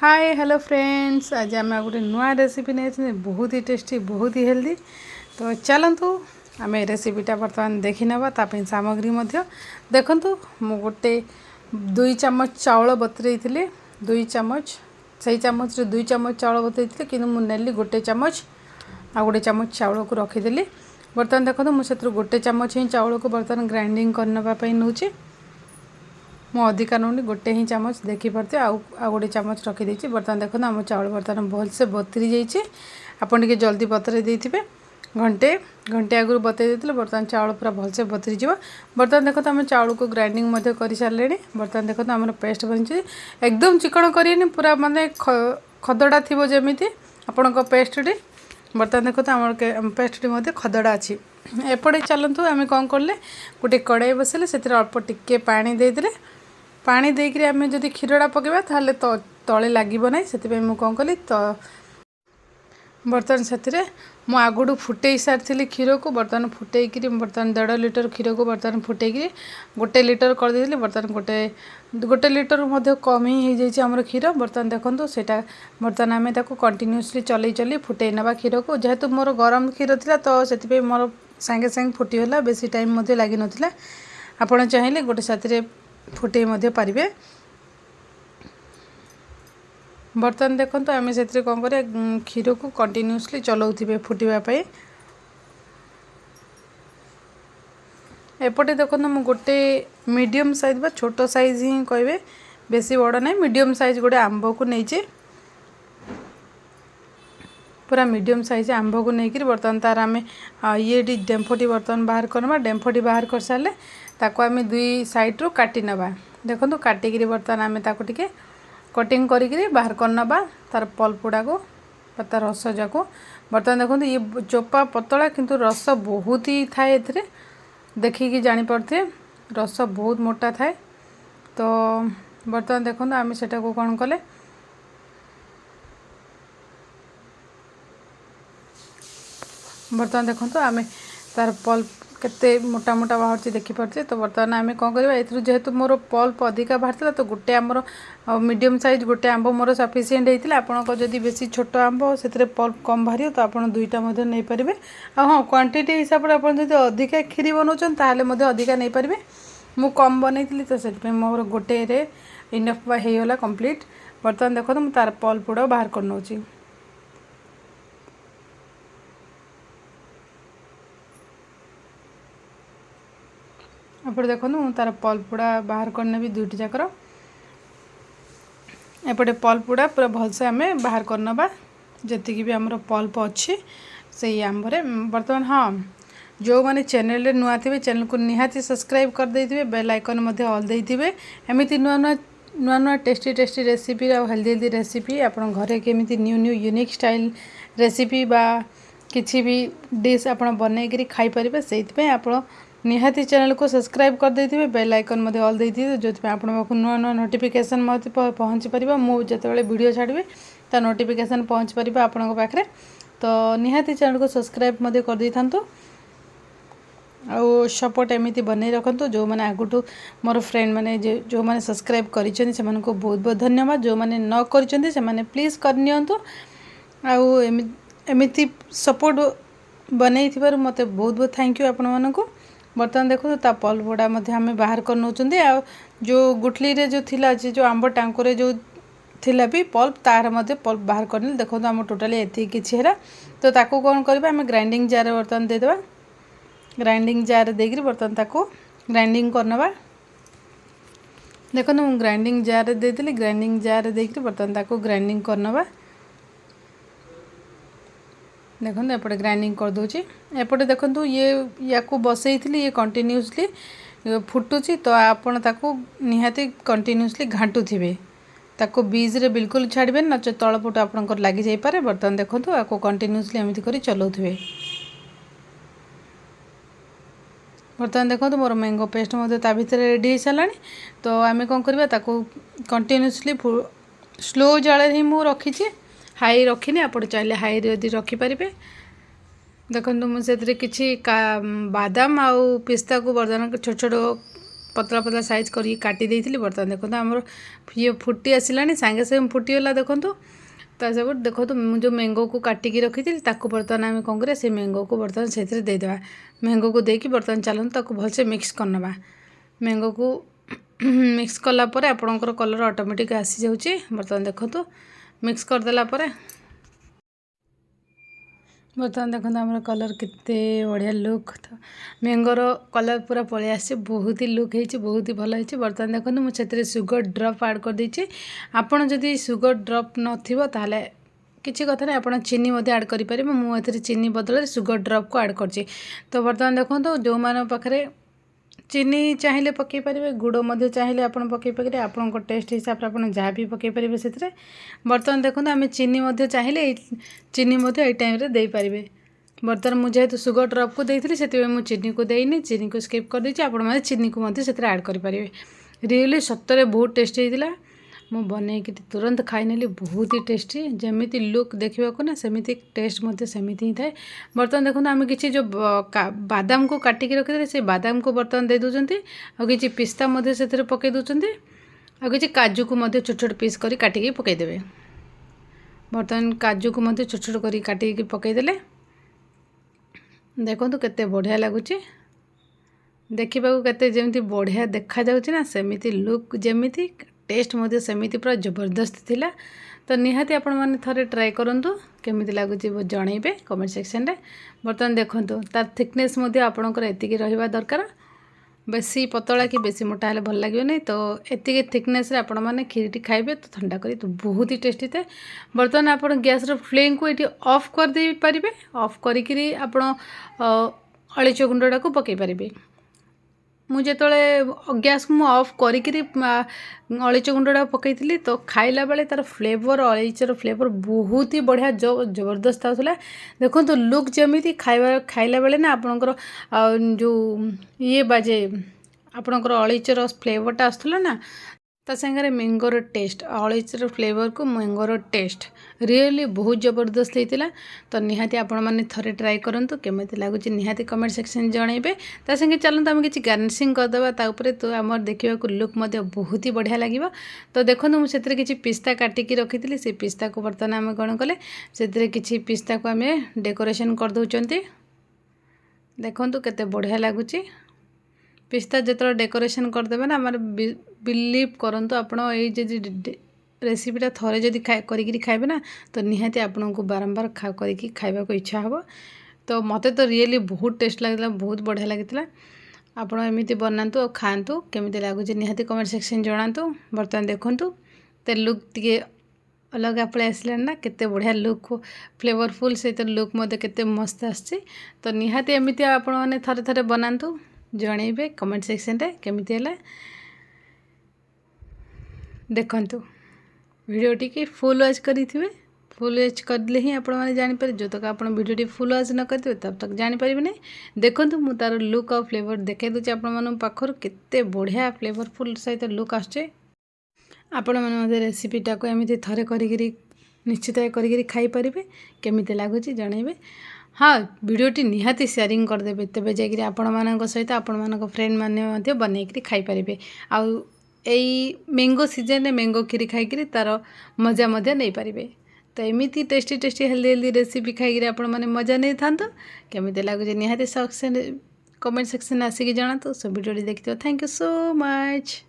Hi hello friends आज आम गोटे नुआ रेसिपी नहीं बहुत ही टेस्टी बहुत ही हेल्दी। तो चलतु आम रेसिपीटा बर्तमान देखी ना सामग्री देखु मु गोटे 2 चम्मच चाउल बतुरई थी 2 चम्मच से चामच 2 चम्मच चाउल बतुरई कि नेली गोटे चम्मच आ गोटे चम्मच चाउल को रखीदेली। बर्तमान देखो मुझे गोटे चम्मच ही चाउल को बर्तमान ग्राइंडिंग करने नौची मु अधिका नौनी गोटे ही चामच देखिपे आ गोटे चामच रखीदे। बर्तमान देखो आम चाउल बर्तमान भलसे बतुरी जाइए। आपन टे जल्दी बतुरे देते घंटे घंटे आगु बतई देते बर्तमान चाउल पूरा भलसे बतुरी जा। बर्तमान देखो आम चाउल को ग्राइंडिंग कर सारे। बर्तमान देखो आम पेस्ट बनी एकदम चिकन करें पूरा माने खदड़ा थी जमी आपण पेस्टी। बर्तमान देखो आम पेस्टी खदड़ा अच्छी एपटे चलतु आम कौन कले गोटे कड़ाई बसले से अल्प टिके पानी देदेले पानी देकर आम जब क्षीरटा पकेबा ताहले तले लगे से कौन कली तो बर्तमान से मु आगुड़ फुटे सारी क्षीर को बर्तमान फुटेक बर्तमान 1.5 लिटर क्षीर को बर्तमान फुटेक गोटे लिटर कर देली। बर्तमान गोटे लिटर कम ही हो जाए क्षीर। बर्तमान देखो सेटा बर्तमान आम कंटिन्यूसली चलई चली फुटे ना क्षीर को जेहेतु मोर गरम क्षीर थी तो से मोर सांगे सांगे फुटीगला बेसी टाइम लगी नाला। आपड़ चाहिए गोटे साथी फुटे पारे। बर्तमान देखो तो आम से कौन कर क्षीर को कंटिन्यूसली चलाऊे फुटापी। एपटे देखो मु गोटे मीडियम साइज बा छोट साइज ही कहे बेसी बड़ ना मीडियम साइज गोटे आंब को नहीं पूरा मीडियम साइज आंब को लेकिन बर्तमान तार आम ये डेम्फटी बर्तमान बाहर करवा डेम्फटी बाहर कर सारे ताको आम 2 साइड्रु काटी नवा। देखो काटिक बर्तमान आम ताको टिके कटिंग करी बाहर करनवा तार पल्प गुड़ा को तार रस जाको। बर्तमान देखो ये चोपा पतला किंतु रस बहुत ही थाए ए देखिकी जापे रस बहुत मोटा थाए। तो बर्तमान देखो आम सेटा को कौन कले बर्तमान देखो आम तार पल्प केते मोटा मोटा बाहर देखिपे। तो बर्तमान आम कौन करवा ए जेहेतु मोर पल्प अधिका बाहर तो गोटे आमर मीडियम साइज गोटे आंब मोर सफिसीयेंट होता। आपंक जदि बेसी छोट आंब से पल्प कम बाहर तो आप 2टा नहीं पारे। हाँ क्वांटिटी हिसाब से आप अधिका क्षीरी बनाऊँ ताहले अधिका नहीं पारे। मु कम बनई तो से मोर गोटे इनफ होगला कंप्लीट। बर्तमान देखो तो तार पल्प गुड़ा बाहर कर नौची। एपटे देखो तार पल्प गुड़ा बाहर करने भी 2टी जाकर एपटे पल्प गुड़ा पूरा भलसे आम बाहर करनवा जी भी आमर पल्प अच्छी से आंबरे। बर्तमान हाँ जो मैंने चैनल नुआ थे चैनल को निहाती सब्सक्राइब कर देते बेल आइकन ऑल देते एमती नुआ नुआ नुआ नुआ टेस्टी टेस्टी रेसिपी और हेल्दी हेल्दी रेसिपी आप घरे केमी new new unique style recipe बा किसी भी डिश आप बनईकरी खाईपर से आप निहाती चैनल को सब्सक्राइब कर देते बेल आइकन ऑल देते जो आप नुआ नुआ नोटिफिकेशन पहुँची पार मुझे जो वीडियो छाड़ी तो नोटिफिकेशन पहुँच पार आपण पाखे। तो निहाती चैनल को सब्सक्राइब कर दे था आउ सपोर्ट एमती बनई रखु। जो मैंने आगुठू मोर फ्रेंड मैंने जो मैंने सब्सक्राइब कर बहुत बहुत धन्यवाद। जो मैंने न कर प्लीज़ करनी एमती सपोर्ट बनई मत बहुत बहुत थैंक यू आपण मानक। बर्तमान देखो ता पल्प गुड़ा आम बाहर कर नौ जो गुठली रे जो थिला जो आंब टांकुरे जो थिला भी पल्प तार पल्प बाहर करनी। देखो आम टोटाली एति किछि हेरा तो ताको कौन करबा आम ग्राइंडिंग जार बर्तमान देदेबा ग्राइंडिंग जार देकर बर्तमान ताको ग्राइंडिंग करनवा। देखो मु ग्राइंडिंग जार देदेली ग्राइंडिंग जार देकर बर्तमान ताको ग्राइंडिंग करनवा। देखो एपटे ग्राइंडिंग कर दूची एपटे देखो ये या बसई थी ये कंटिन्यूसली फुटुची तो आपण ताको निहाती कंटिन्यूसली घाटू थे ताको बीज रे बिल्कुल छाड़बे ना तलपट आपंकर लगी जापे। बर्तमान देखो आपको कंटिन्यूसली एमती कर चलाऊे। बर्तमान देखो मोर मैंगो पेस्ट ता भीतर रेडी हो सारा। तो आम कौन करवा ताको कंटिन्यूसली स्लो जाल ही मु रखी हाई रखी आप चाहिए हाई रे रखिपारे। देखो मुझे किसी बादाम आउ पिस्ता को बर्तमान छोट छोट पतला पतला साइज कर काटी देइथिली बर्तमान देखो आमर ये फुटी आसलानी सांगे सांगे फुटीगला देखो तो सब देखो जो मैंगो को काटिकी रखी थी बर्तमान आम कौन करें से मैंगो को बर्तमान से देदेवा मैंगो को देकी बर्तमान चलते भलसे मिक्स करनवा मैंगो को मिक्स कलापर आपणकर कलर ऑटोमेटिक आसी जाऊँगी बर्तमान देखो मिक्स करदेला बर्तमान देखो आम कलर केते बढ़िया लुक मैंगोर कलर पूरा पलि आसी बहुत ही लुक है बहुत ही भल है बर्तमान देखो मुझे सुगर ड्रप ऐड कर देछि आपन जदि सुगर ड्रप नथिबो ताले किसी कथा नहीं आप चीनी ऐड करेंगे मुझे चीनी बदल सुगर ड्रप को ऐड कर तो बर्तमान देखो जो मान पाखे चीनी चाहिए पकई पारे गुड़ चाहिए आप पकई पारे आपण टेस्ट हिसाब से आप जहाँ भी पकई पारे से बर्तमान देखो आम चीनी चाहिए चीनी ये टाइम दे पारे बर्तमान मुझे सुगर ड्रप को देती से चीनी को देनी चीनी को स्किप कर देती आप चीनी को ऐड करेंगे रियली सतरे बहुत टेस्टी होता मु बन तुरंत खाई बहुत ही टेस्टी जमी लुक देखा ना सेमती टेस्ट सेमती ही थाए बर्तमान देखो आम कि जो बादाम को काटिकी रखी से बादाम को बर्तमान दे दूँ आ कि पिस्ता से पकई दूँ आ कि काजू को छोट छोट पीस कर काटिकी पकईदे बर्तमान काजू को छोट छोट कर काटिकी पकईदे देखो केते बढ़िया लगुच देखा केते जमी बढ़िया देखा जाऊँ ना सेमती लुक जमीती टेस्ट सेमती पूरा जबरदस्त थिला तो निहाती आपण मैंने थरे ट्राए करूँ केमिति लगुच जनइबे कमेंट सेक्शन रे बर्तमान देखो तार थिकनेस आपणकर एतिकी रहिबा दरकार बेसी पतला कि बेसी मोटा हेले भल लगे नहीं तो एतिकी थिकनेस रे आपण मैंने खीरटी खाइबे तो ठंडा करी तो बहुत ही टेस्टी थे बर्तमान आप गैस फ्लेम को ये ऑफ कर दे पारिबे ऑफ करी आपण अळीच गुंडा को पकई पारिबे मुझे गैस को ऑफ करी अळीच गुंडा पकई तो खाइला बेले तार फ्लेवर अळीचर फ्लेवर बहुत ही बढ़िया जबरदस्त आउला देखो तो लुक जमी खाइला बेले ना आपणकर जो ये बाजे आपणकर अळीचर फ्लेवरटा आसला ना ता सागर मैंगोर टेस्ट अळीचर फ्लेवर को मैंगोर टेस्ट रियली बहुत जबरदस्त होता तो निहाती आपण मैंने थरे ट्राए करूँ केमी लगुच निहाती कमेंट सेक्शन जनइबे ता संगे चलते आम कि गार्निशिंग करदे ताऊपर तो आम देखा लुक बहुत ही बढ़िया लगे तो देखो मुझे किसी पिस्ता काटिकी रखी से पिस्ता को बर्तमान आम कौन कले से किसी पिस्ता को आम डेकोरेशन कर दौरान देखो केते बढ़िया लगुच पिस्ता जो डेकोरेशन करदे ना आम बिलीव करंतु आपण ये रेसिपीटा थरे जदि खाइबे ना तो निहाती आपन को बारंबार खाइबा को इच्छा हो तो मते तो रियली बहुत टेस्ट लगता बहुत बढ़िया लगता आपड़ एमती बनातु और खातु केमी लगुच निहाती कमेंट सेक्शन जनातु बर्तमान देखूँ तो लुक टे अलग पलि आसला ना केते बढ़िया लुक फ्लेवरफुल से लुक केते मस्त आसी तो निहाती एमती आपण मैंने थरे थरे बनातु जनइबे कमेंट सेक्शन रे केमिति है देखंतु वीडियोटी की फुल वॉच करेंगे फुल वॉच करले ही आपण मैंने जानीपर जो तक आप वीडियोटी फुल वॉच न करेंगे तब तक जानीपर नहीं देखूँ मुझे तार लुक और फ्लेवर देखे दूसरी आपण पाखर केते बढ़िया फ्लेवरफुल सहित लुक आसचे आपण मैंने रेसिपीटा को एमती थरे करी निश्चित करी खाईपारे केमिति लगुच जनइबे हाँ वीडियोटी निहाती शेयरिंग करदे तेज जाकि आपण मान सहित आपण मान फ्रेंड मैंने बनईकरी खाईपारे आउ मैंगो सीजन में मैंगो खीरी खाई तार मजा नहीं पारे तो एमती tasty tasty healthy healthy recipe खाई आपण मैंने मजा नहीं था केमिति लगुच निहाती सेक्शन कमेंट सेक्शन आसिक जनातु सो वीडियो देखिए थैंक यू सो मच।